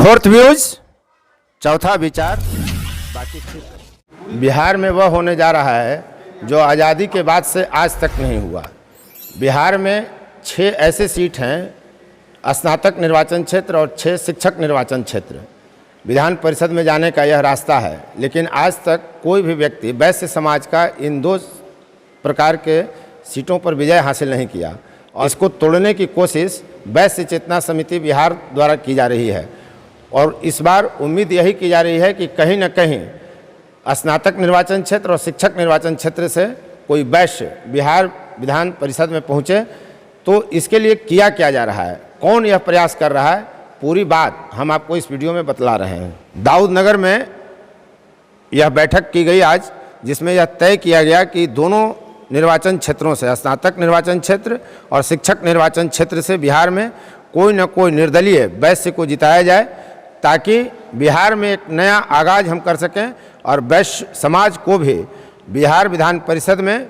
Fourth views, चौथा विचार। बाकी ठीक। बिहार में वह होने जा रहा है जो आज़ादी के बाद से आज तक नहीं हुआ। बिहार में 6 ऐसे सीट हैं, स्नातक निर्वाचन क्षेत्र और 6 शिक्षक निर्वाचन क्षेत्र। विधान परिषद में जाने का यह रास्ता है, लेकिन आज तक कोई भी व्यक्ति वैश्य समाज का इन 2 प्रकार के सीटों पर विजय हासिल नहीं किया और इसको तोड़ने की कोशिश वैश्य चेतना समिति बिहार द्वारा की जा रही है। और इस बार उम्मीद यही की जा रही है कि कहीं न कहीं स्नातक निर्वाचन क्षेत्र और शिक्षक निर्वाचन क्षेत्र से कोई वैश्य बिहार विधान परिषद में पहुँचे। तो इसके लिए किया क्या जा रहा है, कौन यह प्रयास कर रहा है, पूरी बात हम आपको इस वीडियो में बतला रहे हैं। दाऊदनगर में यह बैठक की गई आज, जिसमें यह तय किया गया कि दोनों निर्वाचन क्षेत्रों से, स्नातक निर्वाचन क्षेत्र और शिक्षक निर्वाचन क्षेत्र से बिहार में कोई न कोई निर्दलीय वैश्य को जिताया जाए, ताकि बिहार में एक नया आगाज हम कर सकें और वैश्य समाज को भी बिहार विधान परिषद में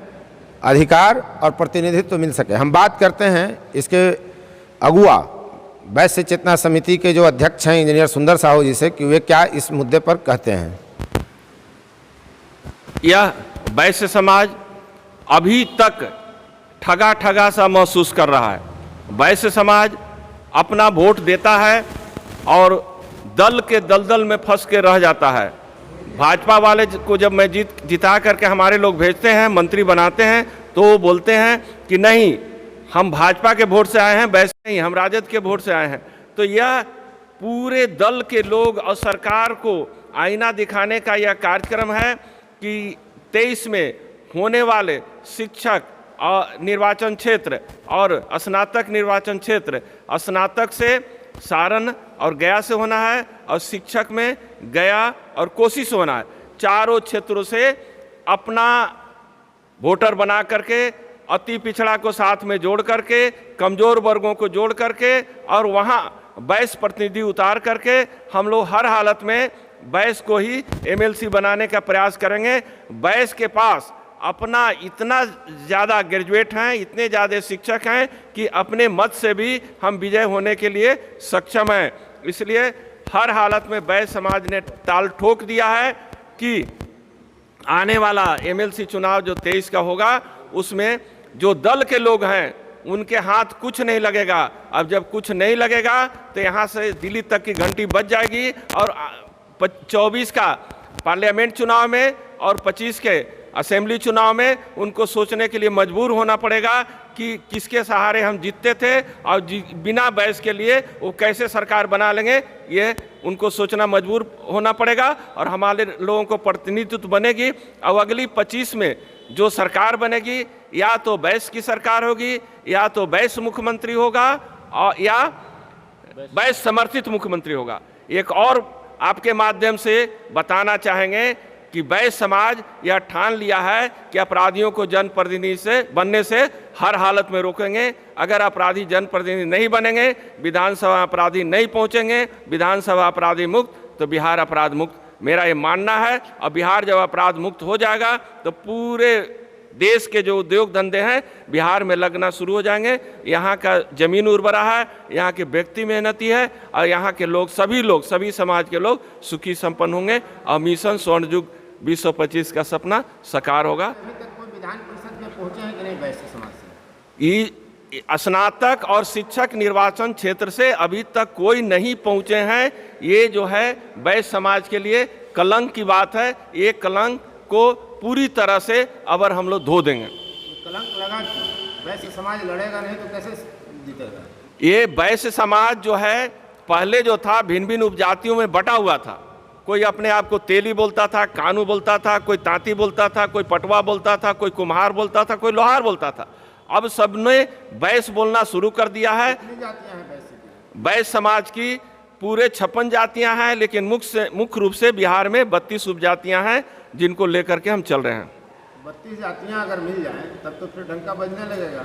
अधिकार और प्रतिनिधित्व मिल सके। हम बात करते हैं इसके अगुआ वैश्य चेतना समिति के जो अध्यक्ष हैं इंजीनियर सुंदर साहू जी से, कि वे क्या इस मुद्दे पर कहते हैं। यह वैश्य समाज अभी तक ठगा सा महसूस कर रहा है। वैश्य समाज अपना वोट देता है और दल के दलदल में फंस के रह जाता है। भाजपा वाले को जब मैं जिता करके हमारे लोग भेजते हैं, मंत्री बनाते हैं, तो वो बोलते हैं कि नहीं, हम भाजपा के वोट से आए हैं, वैसे नहीं, हम राजद के वोट से आए हैं। तो यह पूरे दल के लोग और सरकार को आईना दिखाने का यह कार्यक्रम है कि 23 में होने वाले शिक्षक और निर्वाचन क्षेत्र और स्नातक निर्वाचन क्षेत्र, स्नातक से सारण और गया से होना है और शिक्षक में गया और कोसी से होना है। चारों क्षेत्रों से अपना वोटर बना करके, अति पिछड़ा को साथ में जोड़ करके, कमज़ोर वर्गों को जोड़ करके और वहाँ वैश्य प्रतिनिधि उतार करके हम लोग हर हालत में वैश्य को ही एमएलसी बनाने का प्रयास करेंगे। वैश्य के पास अपना इतना ज़्यादा ग्रेजुएट हैं, इतने ज़्यादा शिक्षक हैं कि अपने मत से भी हम विजय होने के लिए सक्षम हैं। इसलिए हर हालत में वैश्य समाज ने ताल ठोक दिया है कि आने वाला एमएलसी चुनाव जो 23 का होगा, उसमें जो दल के लोग हैं उनके हाथ कुछ नहीं लगेगा। अब जब कुछ नहीं लगेगा तो यहाँ से दिल्ली तक की घंटी बज जाएगी और 24 का पार्लियामेंट चुनाव में और 25 के असेंबली चुनाव में उनको सोचने के लिए मजबूर होना पड़ेगा कि किसके सहारे हम जीतते थे और बिना वैश्य के लिए वो कैसे सरकार बना लेंगे, ये उनको सोचना मजबूर होना पड़ेगा। और हमारे लोगों को प्रतिनिधित्व बनेगी और अगली 25 में जो सरकार बनेगी, या तो वैश्य की सरकार होगी, या तो वैश्य मुख्यमंत्री होगा और या वैश्य समर्थित मुख्यमंत्री होगा। एक और आपके माध्यम से बताना चाहेंगे कि वैश्य समाज यह ठान लिया है कि अपराधियों को जनप्रतिनिधि से बनने से हर हालत में रोकेंगे। अगर अपराधी जनप्रतिनिधि नहीं बनेंगे, विधानसभा अपराधी नहीं पहुंचेंगे, विधानसभा अपराधी मुक्त, तो बिहार अपराध मुक्त मेरा ये मानना है। और बिहार जब अपराध मुक्त हो जाएगा तो पूरे देश के जो उद्योग धंधे हैं बिहार में लगना शुरू हो जाएंगे। यहाँ का जमीन उर्वरा है, यहाँ के व्यक्ति मेहनती है और यहाँ के लोग, सभी समाज के लोग सुखी संपन्न होंगे और मिशन स्वर्ण युग 2025 का सपना साकार होगा। अभी तक कोई विधान परिषद में पहुंचे हैं कि नहीं वैश्य समाज से? स्नातक और शिक्षक निर्वाचन क्षेत्र से अभी तक कोई नहीं पहुंचे हैं। ये जो है वैश्य समाज के लिए कलंक की बात है। ये कलंक को पूरी तरह से अगर हम लोग धो देंगे। कलंक लगा कि वैश्य समाज लड़ेगा नहीं तो कैसे जीतेगा? ये वैश्य समाज जो है पहले जो था भिन्न भिन्न उपजातियों में बटा हुआ था। कोई अपने आप को तेली बोलता था, कानू बोलता था, कोई तांती बोलता था, कोई पटवा बोलता था, कोई कुम्हार बोलता था, कोई लोहार बोलता था। अब सबने वैश्य बोलना शुरू कर दिया है। वैश्य समाज की पूरे 56 जातियां हैं, लेकिन मुख्य रूप से बिहार में 32 उपजातियां हैं जिनको लेकर के हम चल रहे हैं। 32 जातियां अगर मिल जाएं तब तो फिर डंका बजने लगेगा।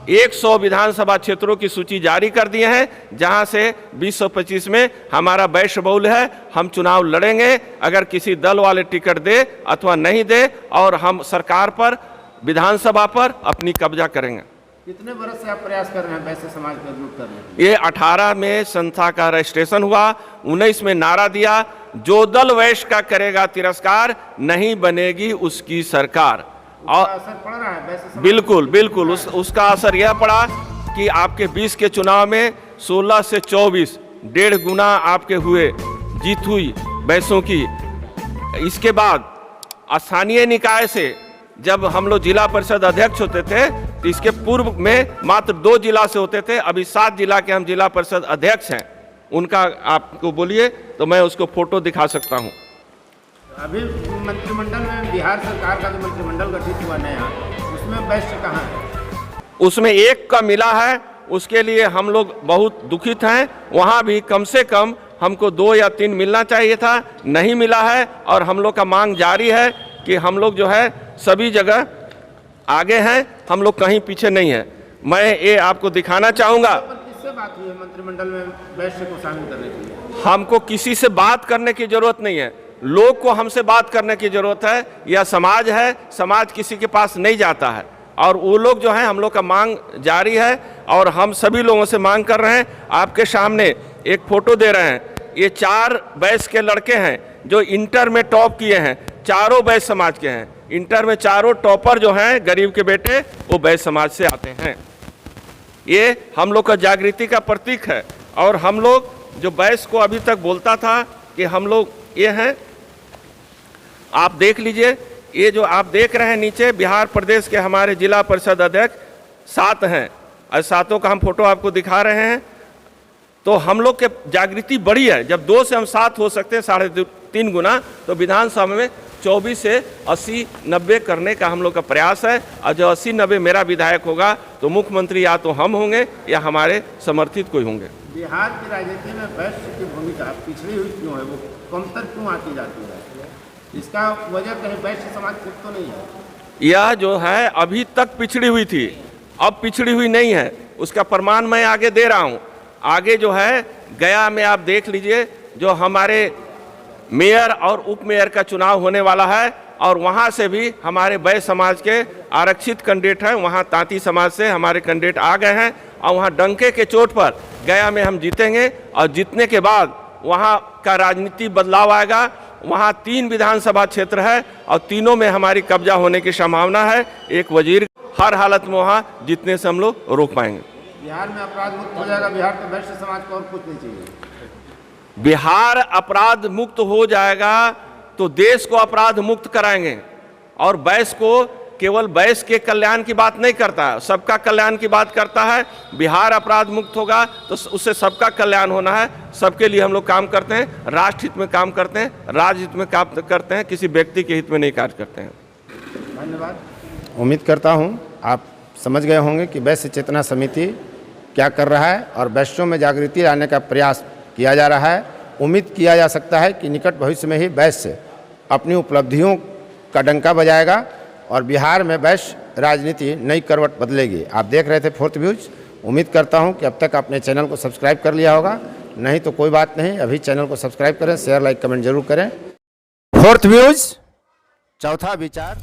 100 विधानसभा क्षेत्रों की सूची जारी कर दिए हैं, जहां से 2025 में हमारा वैश्य बहुल है। हम चुनाव लड़ेंगे, अगर किसी दल वाले टिकट दे अथवा नहीं दे, और हम सरकार पर, विधानसभा पर अपनी कब्जा करेंगे। कितने बरस से आप प्रयास कर रहे हैं वैश्य समाज को एकजुट करने के लिए? ये 18 में संस्था का रजिस्ट्रेशन हुआ, 19 में नारा दिया, जो दल वैश्य का करेगा तिरस्कार नहीं बनेगी उसकी सरकार। और असर पड़ रहा है वैश्य समाज? बिल्कुल बिल्कुल उसका असर यह पड़ा कि आपके 20 के चुनाव में 16 से 24 1.5 गुना आपके हुए जीत हुई वैश्यों की। इसके बाद स्थानीय निकाय से जब हम लोग जिला परिषद अध्यक्ष होते थे तो इसके पूर्व में मात्र 2 जिला से होते थे, अभी 7 जिला के हम जिला परिषद अध्यक्ष हैं। उनका आपको बोलिए तो मैं उसको फोटो दिखा सकता हूं। अभी मंत्रिमंडल में बिहार सरकार का जो मंत्रिमंडल गठित हुआ नया, उसमें वैश्य कहाँ है? उसमें एक का मिला है, उसके लिए हम लोग बहुत दुखित हैं। वहाँ भी कम से कम हमको 2 या 3 मिलना चाहिए था, नहीं मिला है। और हम लोग का मांग जारी है कि हम लोग जो है सभी जगह आगे हैं, हम लोग कहीं पीछे नहीं हैं। मैं ये आपको दिखाना चाहूँगा। किससे बात हुई है मंत्रिमंडल में वैश्य को शामिल करने के लिए? हमको किसी से बात करने की जरूरत नहीं है, लोग को हमसे बात करने की जरूरत है। यह समाज है, समाज किसी के पास नहीं जाता है। और वो लोग जो हैं, हम लोग का मांग जारी है और हम सभी लोगों से मांग कर रहे हैं। आपके सामने एक फोटो दे रहे हैं, ये 4 वैश्य के लड़के हैं जो इंटर में टॉप किए हैं, चारों वैश्य समाज के हैं। इंटर में चारों टॉपर जो हैं गरीब के बेटे, वो वैश्य समाज से आते हैं। ये हम लोग का जागृति का प्रतीक है। और हम लोग जो वैश्य को अभी तक बोलता था कि हम लोग ये हैं, आप देख लीजिए, ये जो आप देख रहे हैं नीचे बिहार प्रदेश के हमारे जिला परिषद अध्यक्ष 7 हैं और 7 का हम फोटो आपको दिखा रहे हैं। तो हम लोग के जागृति बड़ी है। जब 2 से हम 7 हो सकते हैं 3.5 गुना, तो विधानसभा में 24 से 80-90 करने का हम लोग का प्रयास है। और जो 80-90 मेरा विधायक होगा तो मुख्यमंत्री या तो हम होंगे या हमारे समर्थित कोई होंगे। बिहार की राजनीति में वैश्य की भूमिका पिछड़ी हुई क्यों है? वो कमतर क्यों आती जाती है? इसका वजह कहीं वैश्य समाज खुद तो नहीं है? यह जो है अभी तक पिछड़ी हुई थी, अब पिछड़ी हुई नहीं है। उसका प्रमाण मैं आगे दे रहा हूँ। आगे जो है गया में आप देख लीजिए, जो हमारे मेयर और उप मेयर का चुनाव होने वाला है और वहाँ से भी हमारे वैश्य समाज के आरक्षित कैंडिडेट हैं। वहाँ तांती समाज से हमारे कैंडिडेट आ गए हैं और वहाँ डंके के चोट पर गया में हम जीतेंगे। और जीतने के बाद वहाँ का राजनीति बदलाव आएगा। वहाँ 3 विधानसभा क्षेत्र है और तीनों में हमारी कब्जा होने की संभावना है। एक वजीर हर हालत में वहाँ जीतने से हम लोग रोक पाएंगे। बिहार में अपराध मुक्त हो जाएगा, बिहार के वैश्य समाज को और कुछ नहीं चाहिए। बिहार अपराध मुक्त हो जाएगा तो देश को अपराध मुक्त कराएंगे। और वैश्य को केवल वैश्य के कल्याण की बात नहीं करता है, सबका कल्याण की बात करता है। बिहार अपराध मुक्त होगा तो उससे सबका कल्याण होना है। सबके लिए हम लोग काम करते हैं, राष्ट्र हित में काम करते हैं, राज्य हित में काम करते हैं, किसी व्यक्ति के हित में नहीं कार्य करते हैं। धन्यवाद। उम्मीद करता हूँ आप समझ गए होंगे कि वैश्य चेतना समिति क्या कर रहा है और वैश्यों में जागृति लाने का प्रयास किया जा रहा है। उम्मीद किया जा सकता है कि निकट भविष्य में ही वैश्य अपनी उपलब्धियों का डंका बजाएगा और बिहार में वैश्य राजनीति नई करवट बदलेगी। आप देख रहे थे फोर्थ व्यूज। उम्मीद करता हूं कि अब तक आपने चैनल को सब्सक्राइब कर लिया होगा, नहीं तो कोई बात नहीं, अभी चैनल को सब्सक्राइब करें, शेयर लाइक कमेंट जरूर करें। फोर्थ व्यूज, चौथा विचार।